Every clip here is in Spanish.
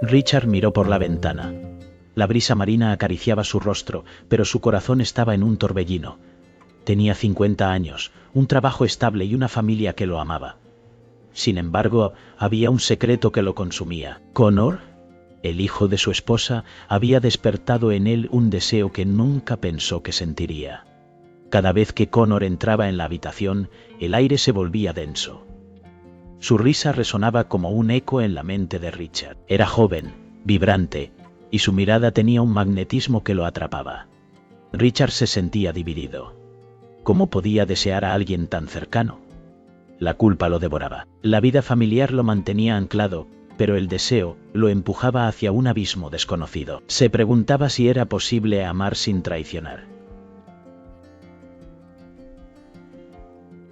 Richard miró por la ventana. La brisa marina acariciaba su rostro, pero su corazón estaba en un torbellino. Tenía 50 años, un trabajo estable y una familia que lo amaba. Sin embargo, había un secreto que lo consumía. Connor, el hijo de su esposa, había despertado en él un deseo que nunca pensó que sentiría. Cada vez que Connor entraba en la habitación, el aire se volvía denso. Su risa resonaba como un eco en la mente de Richard. Era joven, vibrante, y su mirada tenía un magnetismo que lo atrapaba. Richard se sentía dividido. ¿Cómo podía desear a alguien tan cercano? La culpa lo devoraba. La vida familiar lo mantenía anclado, pero el deseo lo empujaba hacia un abismo desconocido. Se preguntaba si era posible amar sin traicionar.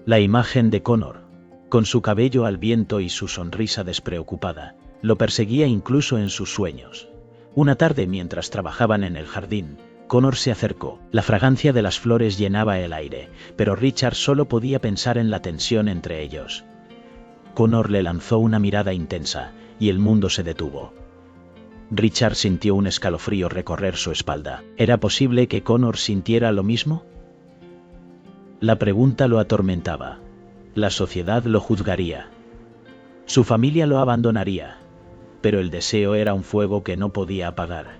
La imagen de Connor, con su cabello al viento y su sonrisa despreocupada, lo perseguía incluso en sus sueños. Una tarde, mientras trabajaban en el jardín, Connor se acercó. La fragancia de las flores llenaba el aire, pero Richard solo podía pensar en la tensión entre ellos. Connor le lanzó una mirada intensa, y el mundo se detuvo. Richard sintió un escalofrío recorrer su espalda. ¿Era posible que Connor sintiera lo mismo? La pregunta lo atormentaba. La sociedad lo juzgaría. Su familia lo abandonaría. Pero el deseo era un fuego que no podía apagar.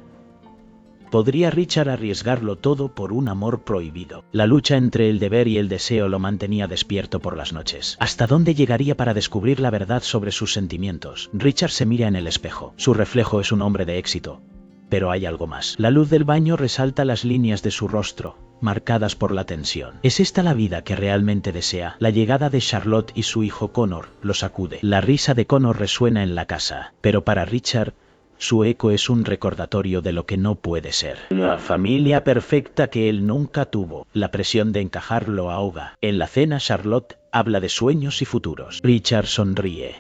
¿Podría Richard arriesgarlo todo por un amor prohibido? La lucha entre el deber y el deseo lo mantenía despierto por las noches. ¿Hasta dónde llegaría para descubrir la verdad sobre sus sentimientos? Richard se mira en el espejo. Su reflejo es un hombre de éxito. Pero hay algo más. La luz del baño resalta las líneas de su rostro, marcadas por la tensión. ¿Es esta la vida que realmente desea? La llegada de Charlotte y su hijo Connor lo sacude. La risa de Connor resuena en la casa, pero para Richard, su eco es un recordatorio de lo que no puede ser. La familia perfecta que él nunca tuvo. La presión de encajar lo ahoga. En la cena, Charlotte habla de sueños y futuros. Richard sonríe,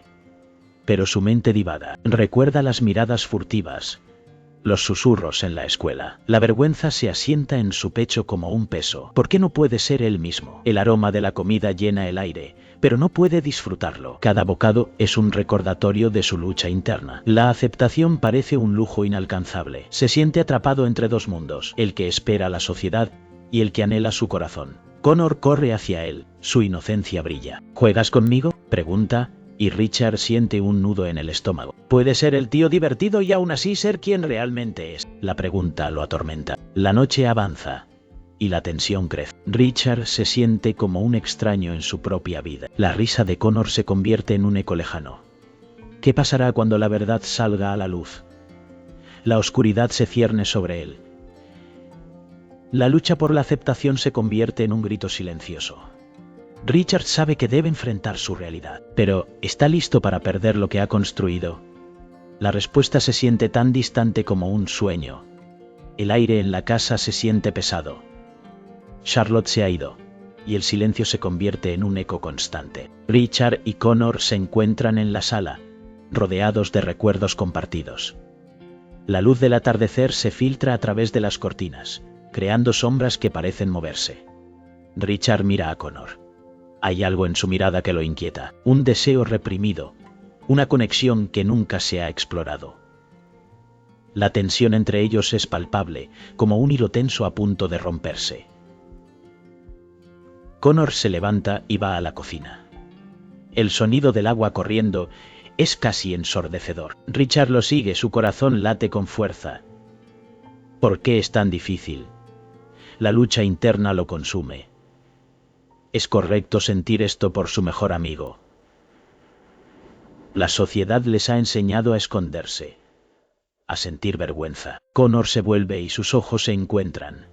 pero su mente divaga. Recuerda las miradas furtivas, los susurros en la escuela. La vergüenza se asienta en su pecho como un peso. ¿Por qué no puede ser él mismo? El aroma de la comida llena el aire, pero no puede disfrutarlo. Cada bocado es un recordatorio de su lucha interna. La aceptación parece un lujo inalcanzable. Se siente atrapado entre dos mundos, el que espera la sociedad y el que anhela su corazón. Connor corre hacia él. Su inocencia brilla. ¿Juegas conmigo?, pregunta, y Richard siente un nudo en el estómago. ¿Puede ser el tío divertido y aún así ser quien realmente es? La pregunta lo atormenta. La noche avanza y la tensión crece. Richard se siente como un extraño en su propia vida. La risa de Connor se convierte en un eco lejano. ¿Qué pasará cuando la verdad salga a la luz? La oscuridad se cierne sobre él. La lucha por la aceptación se convierte en un grito silencioso. Richard sabe que debe enfrentar su realidad, pero ¿está listo para perder lo que ha construido? La respuesta se siente tan distante como un sueño. El aire en la casa se siente pesado. Charlotte se ha ido, y el silencio se convierte en un eco constante. Richard y Connor se encuentran en la sala, rodeados de recuerdos compartidos. La luz del atardecer se filtra a través de las cortinas, creando sombras que parecen moverse. Richard mira a Connor. Hay algo en su mirada que lo inquieta, un deseo reprimido, una conexión que nunca se ha explorado. La tensión entre ellos es palpable, como un hilo tenso a punto de romperse. Connor se levanta y va a la cocina. El sonido del agua corriendo es casi ensordecedor. Richard lo sigue, su corazón late con fuerza. ¿Por qué es tan difícil? La lucha interna lo consume. ¿Es correcto sentir esto por su mejor amigo? La sociedad les ha enseñado a esconderse, a sentir vergüenza. Connor se vuelve y sus ojos se encuentran.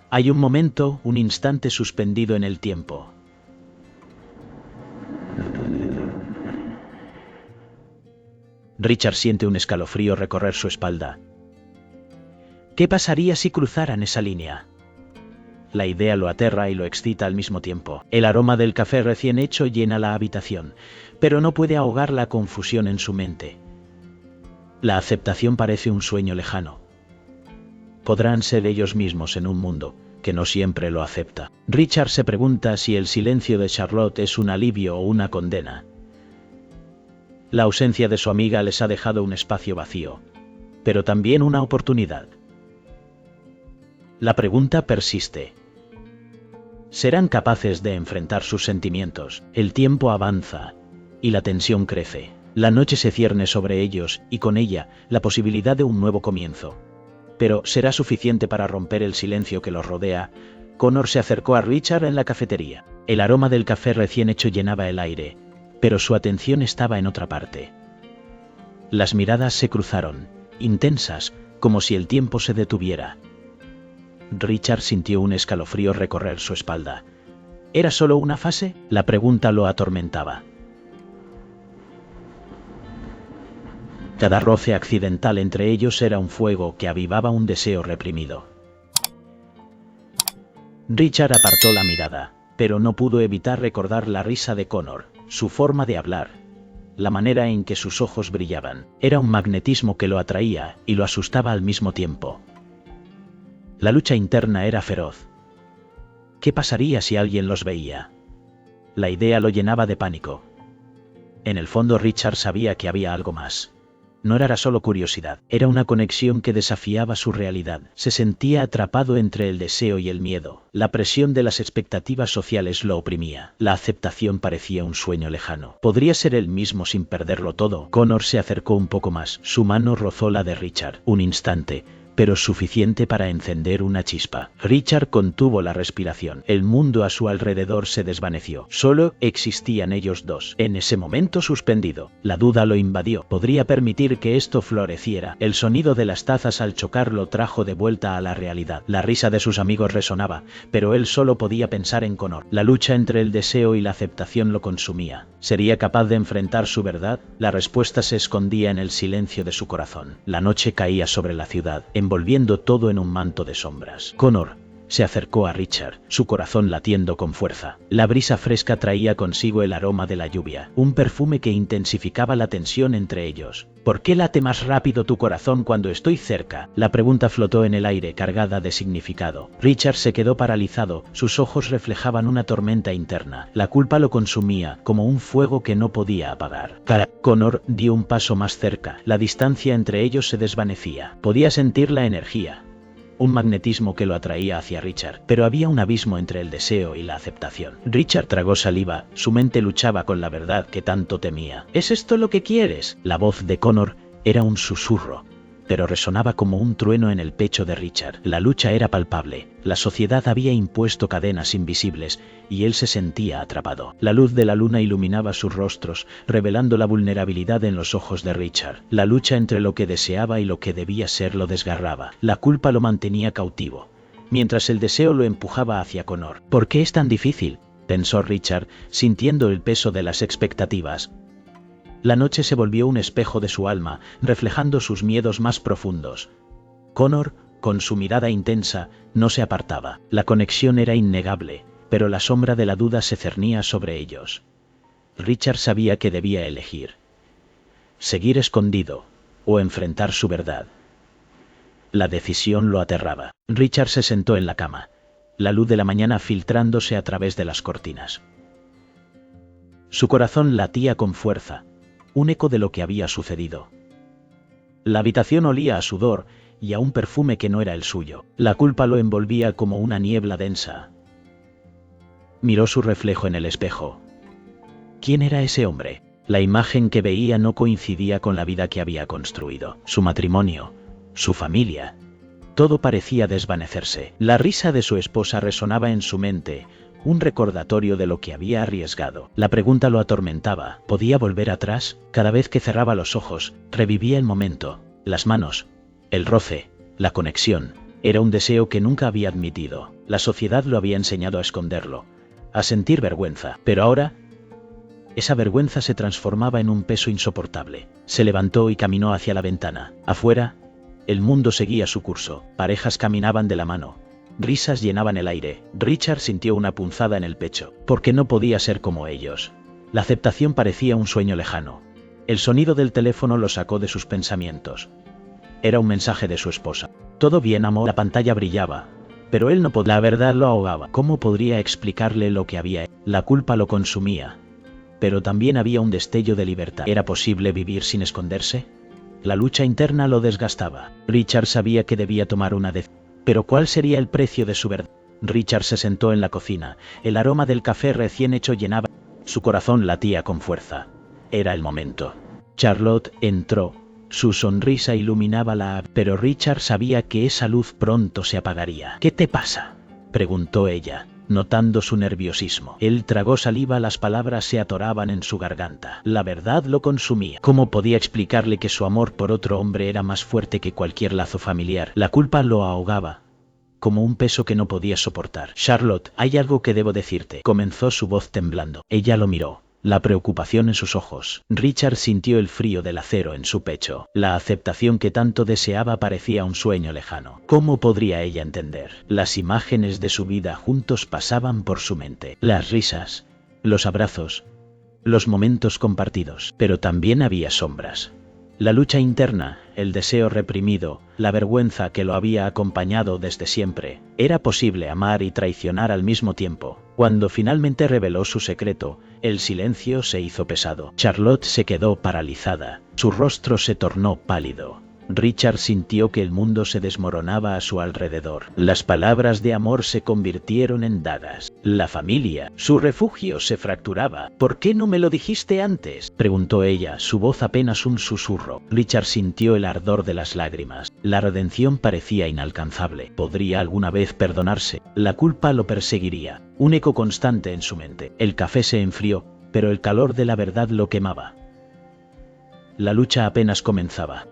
Hay un momento, un instante suspendido en el tiempo. Richard siente un escalofrío recorrer su espalda. ¿Qué pasaría si cruzaran esa línea? La idea lo aterra y lo excita al mismo tiempo. El aroma del café recién hecho llena la habitación, pero no puede ahogar la confusión en su mente. La aceptación parece un sueño lejano. Podrán ser ellos mismos en un mundo que no siempre lo acepta. Richard se pregunta si el silencio de Charlotte es un alivio o una condena. La ausencia de su amiga les ha dejado un espacio vacío, pero también una oportunidad. La pregunta persiste. ¿Serán capaces de enfrentar sus sentimientos? El tiempo avanza y la tensión crece. La noche se cierne sobre ellos y con ella la posibilidad de un nuevo comienzo. Pero ¿será suficiente para romper el silencio que los rodea? Connor se acercó a Richard en la cafetería. El aroma del café recién hecho llenaba el aire, pero su atención estaba en otra parte. Las miradas se cruzaron, intensas, como si el tiempo se detuviera. Richard sintió un escalofrío recorrer su espalda. ¿Era solo una fase? La pregunta lo atormentaba. Cada roce accidental entre ellos era un fuego que avivaba un deseo reprimido. Richard apartó la mirada, pero no pudo evitar recordar la risa de Connor, su forma de hablar, la manera en que sus ojos brillaban. Era un magnetismo que lo atraía y lo asustaba al mismo tiempo. La lucha interna era feroz. ¿Qué pasaría si alguien los veía? La idea lo llenaba de pánico. En el fondo Richard sabía que había algo más. No era solo curiosidad, era una conexión que desafiaba su realidad. Se sentía atrapado entre el deseo y el miedo. La presión de las expectativas sociales lo oprimía. La aceptación parecía un sueño lejano. ¿Podría ser él mismo sin perderlo todo? Connor se acercó un poco más. Su mano rozó la de Richard. Un instante, pero suficiente para encender una chispa. Richard contuvo la respiración. El mundo a su alrededor se desvaneció. Solo existían ellos dos. En ese momento suspendido, la duda lo invadió. ¿Podría permitir que esto floreciera? El sonido de las tazas al chocar lo trajo de vuelta a la realidad. La risa de sus amigos resonaba, pero él solo podía pensar en Connor. La lucha entre el deseo y la aceptación lo consumía. ¿Sería capaz de enfrentar su verdad? La respuesta se escondía en el silencio de su corazón. La noche caía sobre la ciudad, envolviendo todo en un manto de sombras. Connor se acercó a Richard, su corazón latiendo con fuerza. La brisa fresca traía consigo el aroma de la lluvia, un perfume que intensificaba la tensión entre ellos. ¿Por qué late más rápido tu corazón cuando estoy cerca? La pregunta flotó en el aire, cargada de significado. Richard se quedó paralizado, sus ojos reflejaban una tormenta interna. La culpa lo consumía, como un fuego que no podía apagar. Connor dio un paso más cerca. La distancia entre ellos se desvanecía. Podía sentir la energía, un magnetismo que lo atraía hacia Richard, pero había un abismo entre el deseo y la aceptación. Richard tragó saliva, su mente luchaba con la verdad que tanto temía. ¿Es esto lo que quieres? La voz de Connor era un susurro, pero resonaba como un trueno en el pecho de Richard. La lucha era palpable, la sociedad había impuesto cadenas invisibles y él se sentía atrapado. La luz de la luna iluminaba sus rostros, revelando la vulnerabilidad en los ojos de Richard. La lucha entre lo que deseaba y lo que debía ser lo desgarraba. La culpa lo mantenía cautivo, mientras el deseo lo empujaba hacia Connor. ¿Por qué es tan difícil?, pensó Richard, sintiendo el peso de las expectativas. La noche se volvió un espejo de su alma, reflejando sus miedos más profundos. Connor, con su mirada intensa, no se apartaba. La conexión era innegable, pero la sombra de la duda se cernía sobre ellos. Richard sabía que debía elegir: seguir escondido o enfrentar su verdad. La decisión lo aterraba. Richard se sentó en la cama, la luz de la mañana filtrándose a través de las cortinas. Su corazón latía con fuerza, un eco de lo que había sucedido. La habitación olía a sudor y a un perfume que no era el suyo. La culpa lo envolvía como una niebla densa. Miró su reflejo en el espejo. ¿Quién era ese hombre? La imagen que veía no coincidía con la vida que había construido. Su matrimonio, su familia, todo parecía desvanecerse. La risa de su esposa resonaba en su mente, un recordatorio de lo que había arriesgado. La pregunta lo atormentaba. ¿Podía volver atrás? Cada vez que cerraba los ojos, revivía el momento, las manos, el roce, la conexión. Era un deseo que nunca había admitido. La sociedad lo había enseñado a esconderlo, a sentir vergüenza. Pero ahora, esa vergüenza se transformaba en un peso insoportable. Se levantó y caminó hacia la ventana. Afuera, el mundo seguía su curso. Parejas caminaban de la mano. Risas llenaban el aire. Richard sintió una punzada en el pecho, porque no podía ser como ellos. La aceptación parecía un sueño lejano. El sonido del teléfono lo sacó de sus pensamientos. Era un mensaje de su esposa. «Todo bien, amor». La pantalla brillaba, pero él no podía. La verdad lo ahogaba. ¿Cómo podría explicarle lo que había hecho? La culpa lo consumía, pero también había un destello de libertad. ¿Era posible vivir sin esconderse? La lucha interna lo desgastaba. Richard sabía que debía tomar una decisión. Pero ¿cuál sería el precio de su verdad? Richard se sentó en la cocina. El aroma del café recién hecho llenaba. Su corazón latía con fuerza. Era el momento. Charlotte entró. Su sonrisa iluminaba pero Richard sabía que esa luz pronto se apagaría. ¿Qué te pasa?, preguntó ella, notando su nerviosismo. Él tragó saliva, las palabras se atoraban en su garganta. La verdad lo consumía. ¿Cómo podía explicarle que su amor por otro hombre era más fuerte que cualquier lazo familiar? La culpa lo ahogaba, como un peso que no podía soportar. Charlotte, hay algo que debo decirte, comenzó su voz temblando. Ella lo miró, la preocupación en sus ojos. Richard sintió el frío del acero en su pecho. La aceptación que tanto deseaba parecía un sueño lejano. ¿Cómo podría ella entender? Las imágenes de su vida juntos pasaban por su mente. Las risas, los abrazos, los momentos compartidos. Pero también había sombras. La lucha interna, el deseo reprimido, la vergüenza que lo había acompañado desde siempre. Era posible amar y traicionar al mismo tiempo. Cuando finalmente reveló su secreto, el silencio se hizo pesado. Charlotte se quedó paralizada. Su rostro se tornó pálido. Richard sintió que el mundo se desmoronaba a su alrededor. Las palabras de amor se convirtieron en dagas. La familia, su refugio, se fracturaba. ¿Por qué no me lo dijiste antes?, preguntó ella, su voz apenas un susurro. Richard sintió el ardor de las lágrimas. La redención parecía inalcanzable. ¿Podría alguna vez perdonarse? La culpa lo perseguiría, un eco constante en su mente. El café se enfrió, pero el calor de la verdad lo quemaba. La lucha apenas comenzaba.